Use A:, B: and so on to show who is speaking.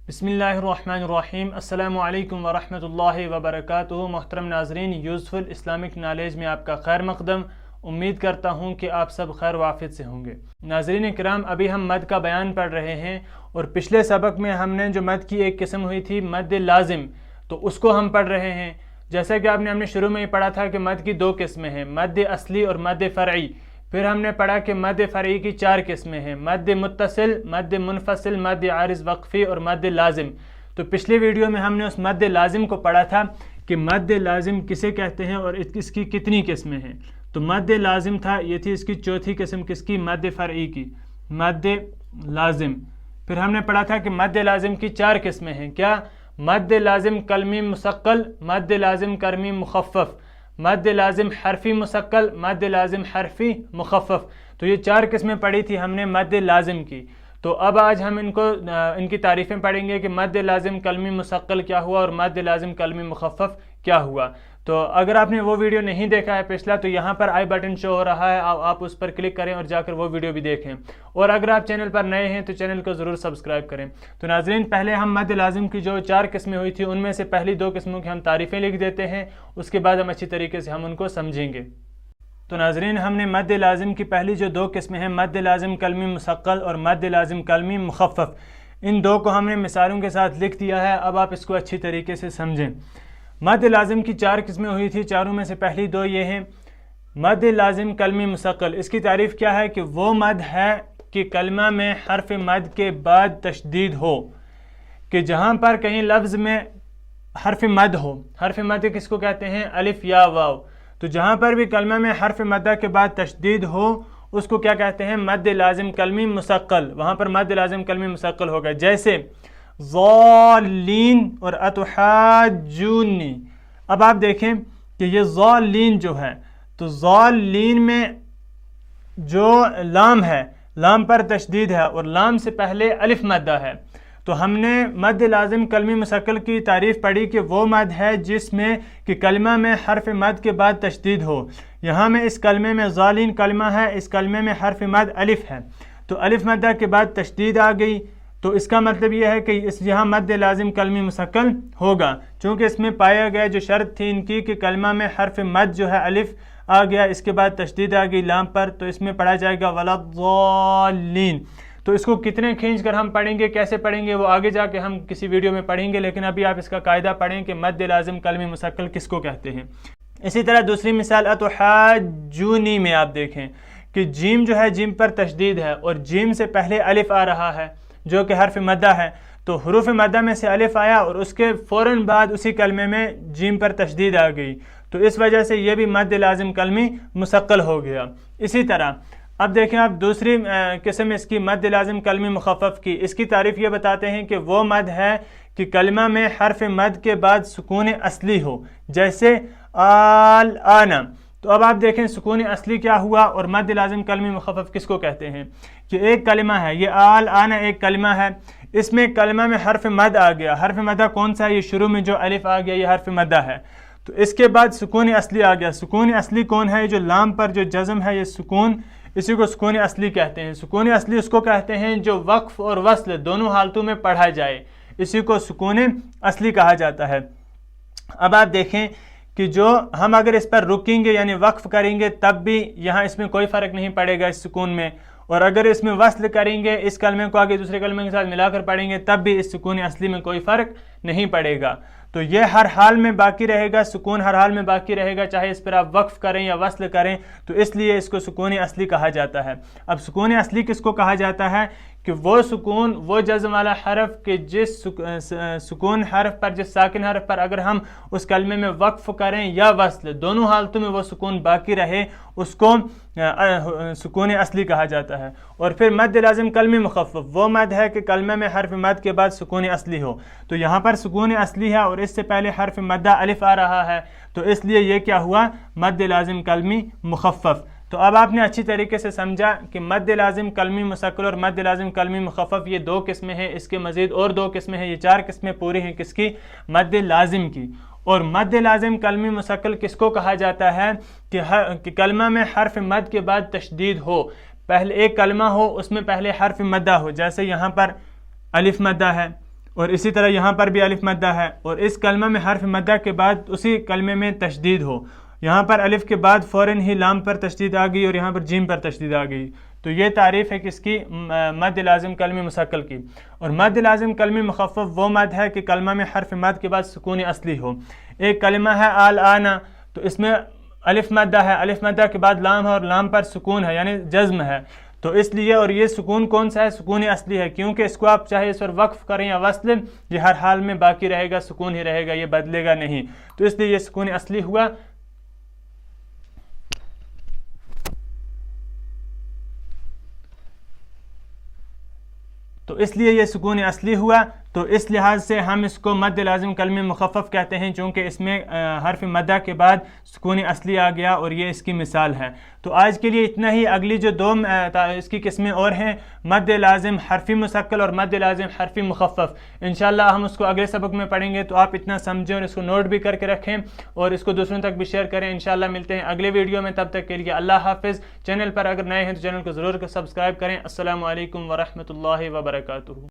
A: بسم اللہ الرحمن الرحیم۔ السلام علیکم ورحمۃ اللہ وبرکاتہ۔ محترم ناظرین، یوزفل اسلامک نالج میں آپ کا خیر مقدم۔ امید کرتا ہوں کہ آپ سب خیر وافیت سے ہوں گے۔ ناظرین کرام، ابھی ہم مد کا بیان پڑھ رہے ہیں اور پچھلے سبق میں ہم نے جو مد کی ایک قسم ہوئی تھی مد لازم، تو اس کو ہم پڑھ رہے ہیں۔ جیسا کہ ہم نے شروع میں ہی پڑھا تھا کہ مد کی دو قسمیں ہیں، مد اصلی اور مد فرعی۔ پھر ہم نے پڑھا کہ مد فرعی کی چار قسمیں ہیں، مد متصل، مد منفصل، مد عارض وقفی اور مد لازم۔ تو پچھلی ویڈیو میں ہم نے اس مد لازم کو پڑھا تھا کہ مد لازم کسے کہتے ہیں اور اس کی کتنی قسمیں ہیں۔ تو مد لازم تھا، یہ تھی اس کی چوتھی قسم، کس کی؟ مد فرعی کی، مد لازم۔ پھر ہم نے پڑھا تھا کہ مد لازم کی چار قسمیں ہیں، کیا؟ مد لازم کلمی مثقل، مد لازم کلمی مخفف، مد لازم حرفی مثقل، مد لازم حرفی مخفف۔ تو یہ چار قسمیں پڑھی تھی ہم نے مد لازم کی۔ تو اب آج ہم ان کی تعریفیں پڑھیں گے کہ مد لازم کلمی مثقل کیا ہوا اور مد لازم کلمی مخفف کیا ہوا۔ تو اگر آپ نے وہ ویڈیو نہیں دیکھا ہے پچھلا، تو یہاں پر آئی بٹن شو ہو رہا ہے، آپ اس پر کلک کریں اور جا کر وہ ویڈیو بھی دیکھیں۔ اور اگر آپ چینل پر نئے ہیں تو چینل کو ضرور سبسکرائب کریں۔ تو ناظرین، پہلے ہم مد لازم کی جو چار قسمیں ہوئی تھی ان میں سے پہلی دو قسموں کی ہم تعریفیں لکھ دیتے ہیں، اس کے بعد ہم اچھی طریقے سے ہم ان کو سمجھیں گے۔ تو ناظرین، ہم نے مد لازم کی پہلی جو دو قسمیں ہیں، مد لازم کلمی مثقل اور مد لازم کلمی مخفف، ان دو کو ہم نے مثالوں کے ساتھ لکھ دیا ہے۔ اب آپ اس کو اچھی طریقے سے سمجھیں۔ مد لازم کی چار قسمیں ہوئی تھی، چاروں میں سے پہلی دو یہ ہیں مد لازم کلمی مثقل۔ اس کی تعریف کیا ہے کہ وہ مد ہے کہ کلمہ میں حرف مد کے بعد تشدید ہو، کہ جہاں پر کہیں لفظ میں حرف مد ہو، حرف مد کس کو کہتے ہیں؟ الف یا واو۔ تو جہاں پر بھی کلمہ میں حرف مدہ کے بعد تشدید ہو اس کو کیا کہتے ہیں؟ مد لازم کلمی مثقل۔ وہاں پر مد لازم کلمی مثقل ہوگا، جیسے ضالین اور اتحاجونی۔ اب آپ دیکھیں کہ یہ ضالین جو ہے، تو ضالین میں جو لام ہے، لام پر تشدید ہے اور لام سے پہلے الف مدہ ہے۔ تو ہم نے مد لازم کلمی مثقل کی تعریف پڑھی کہ وہ مد ہے جس میں کہ کلمہ میں حرف مد کے بعد تشدید ہو۔ یہاں میں اس کلمے میں ضالین کلمہ ہے، اس کلمے میں حرف مد الف ہے، تو الف مدہ کے بعد تشدید آ گئی، تو اس کا مطلب یہ ہے کہ یہاں مد لازم کلمی مثقل ہوگا، چونکہ اس میں پایا گیا جو شرط تھی ان کی کہ کلمہ میں حرف مد جو ہے الف آ گیا، اس کے بعد تشدید آ گئی لام پر، تو اس میں پڑھا جائے گا وَلَضَّالِّينَ۔ تو اس کو کتنے کھینچ کر ہم پڑھیں گے، کیسے پڑھیں گے، وہ آگے جا کے ہم کسی ویڈیو میں پڑھیں گے، لیکن ابھی آپ اس کا قاعدہ پڑھیں کہ مد لازم کلمی مثقل کس کو کہتے ہیں۔ اسی طرح دوسری مثال اتحاجونی میں آپ دیکھیں کہ جیم جو ہے، جیم پر تشدید ہے اور جیم سے پہلے الف آ رہا ہے جو کہ حرف مدہ ہے، تو حروف مدہ میں سے الف آیا اور اس کے فوراً بعد اسی کلمے میں جیم پر تشدید آ گئی، تو اس وجہ سے یہ بھی مد لازم کلمی مثقل ہو گیا۔ اسی طرح اب دیکھیں آپ دوسری قسم اس کی مد لازم کلمی مخفف کی۔ اس کی تعریف یہ بتاتے ہیں کہ وہ مد ہے کہ کلمہ میں حرف مد کے بعد سکون اصلی ہو، جیسے آل-آنا۔ تو اب آپ دیکھیں سکون اصلی کیا ہوا اور مد لازم کلمی مخفف کس کو کہتے ہیں؟ کہ ایک کلمہ ہے، یہ آل-آنا ایک کلمہ ہے، اس میں کلمہ میں حرف مد آ گیا، حرف مدہ کون سا ہے؟ یہ شروع میں جو الف آ گیا یہ حرف مدہ ہے، تو اس کے بعد سکون اصلی آ گیا۔ سکون اصلی کون ہے؟ جو لام پر جو جزم ہے، یہ سکون، اسی کو سکون اصلی کہتے ہیں۔ سکون اصلی اس کو کہتے ہیں جو وقف اور وصل دونوں حالتوں میں پڑھا جائے، اسی کو سکون اصلی کہا جاتا ہے۔ اب آپ دیکھیں کہ جو ہم اگر اس پر رکیں گے یعنی وقف کریں گے تب بھی یہاں اس میں کوئی فرق نہیں پڑے گا اس سکون میں، اور اگر اس میں وصل کریں گے، اس کلمے کو آگے دوسرے کلمے کے ساتھ ملا کر پڑھیں گے تب بھی اس سکون اصلی میں کوئی فرق نہیں پڑے گا۔ تو یہ ہر حال میں باقی رہے گا، سکون ہر حال میں باقی رہے گا، چاہے اس پر آپ وقف کریں یا وصل کریں، تو اس لیے اس کو سکون اصلی کہا جاتا ہے۔ اب سکون اصلی کس کو کہا جاتا ہے؟ کہ وہ سکون، وہ جزم والا حرف کہ جس سکون حرف پر، جس ساکن حرف پر اگر ہم اس کلمے میں وقف کریں یا وصل دونوں حالتوں میں وہ سکون باقی رہے، اس کو سکون اصلی کہا جاتا ہے۔ اور پھر مد لازم کلمی مخفف، وہ مد ہے کہ کلمہ میں حرف مد کے بعد سکون اصلی ہو، تو یہاں پر سکون اصلی ہے اور اس سے پہلے حرف مدہ الف آ رہا ہے، تو اس لیے یہ کیا ہوا؟ مد لازم کلمی مخفف۔ تو اب آپ نے اچھی طریقے سے سمجھا کہ مد لازم کلمی مثقل اور مد لازم کلمی مخفف یہ دو قسمیں ہیں، اس کے مزید اور دو قسمیں ہیں، یہ چار قسمیں پوری ہیں کس کی؟ مد لازم کی۔ اور مد لازم کلمی مثقل کس کو کہا جاتا ہے؟ کہ کلمہ میں حرف مد کے بعد تشدید ہو، پہلے ایک کلمہ ہو اس میں پہلے حرف مدہ ہو، جیسے یہاں پر الف مدہ ہے اور اسی طرح یہاں پر بھی الف مدہ ہے، اور اس کلمہ میں حرف مدہ کے بعد اسی کلمے میں تشدید ہو، یہاں پر الف کے بعد فوراً ہی لام پر تشدید آ گئی اور یہاں پر جیم پر تشدید آ گئی، تو یہ تعریف ہے کس کی؟ مد لازم کلمی مثقل کی۔ اور مد لازم کلمی مخفف وہ مد ہے کہ کلمہ میں حرف مد کے بعد سکون اصلی ہو۔ ایک کلمہ ہے آنا، تو اس میں الف مدہ ہے، الف مدہ کے بعد لام ہے اور لام پر سکون ہے یعنی جزم ہے، تو اس لیے، اور یہ سکون کون سا ہے؟ سکون اصلی ہے، کیونکہ اس کو آپ چاہے اس پر وقف کریں یا وصل، یہ ہر حال میں باقی رہے گا، سکون ہی رہے گا، یہ بدلے گا نہیں، تو اس لیے یہ سکون اصلی ہوا۔ تو اس لیے یہ سکون اصلی ہوا، تو اس لحاظ سے ہم اس کو مد لازم کلمی مخفف کہتے ہیں، چونکہ اس میں حرف مدہ کے بعد سکون اصلی آ گیا، اور یہ اس کی مثال ہے۔ تو آج کے لیے اتنا ہی۔ اگلی جو دو اس کی قسمیں اور ہیں، مد لازم حرفی مثقل اور مد لازم حرفی مخفف، انشاءاللہ ہم اس کو اگلے سبق میں پڑھیں گے، تو آپ اتنا سمجھیں اور اس کو نوٹ بھی کر کے رکھیں اور اس کو دوسروں تک بھی شیئر کریں۔ انشاءاللہ ملتے ہیں اگلے ویڈیو میں، تب تک کے لیے اللہ حافظ۔ چینل پر اگر نئے ہیں تو چینل کو ضرور سبسکرائب کریں۔ السلام علیکم ورحمۃ اللہ وبرکاتہ۔